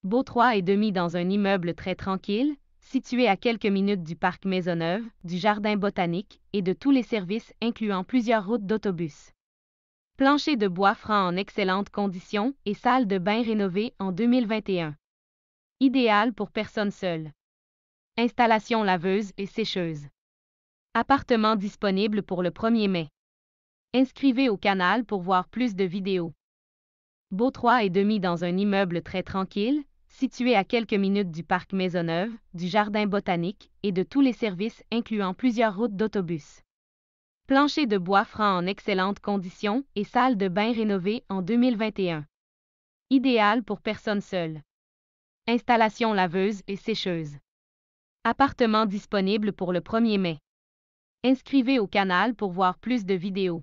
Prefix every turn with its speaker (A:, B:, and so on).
A: Beau 3,5 dans un immeuble très tranquille, situé à quelques minutes du parc Maisonneuve, du jardin botanique et de tous les services incluant plusieurs routes d'autobus. Plancher de bois franc en excellentes conditions et salle de bain rénovée en 2021. Idéal pour personnes seules. Installation laveuse et sécheuse. Appartement disponible pour le 1er mai. Inscrivez au canal pour voir plus de vidéos. Beau 3,5 dans un immeuble très tranquille, situé à quelques minutes du parc Maisonneuve, du jardin botanique et de tous les services incluant plusieurs routes d'autobus. Plancher de bois franc en excellentes conditions et salle de bain rénovée en 2021. Idéal pour personnes seules. Installation laveuse et sécheuse. Appartement disponible pour le 1er mai. Inscrivez au canal pour voir plus de vidéos.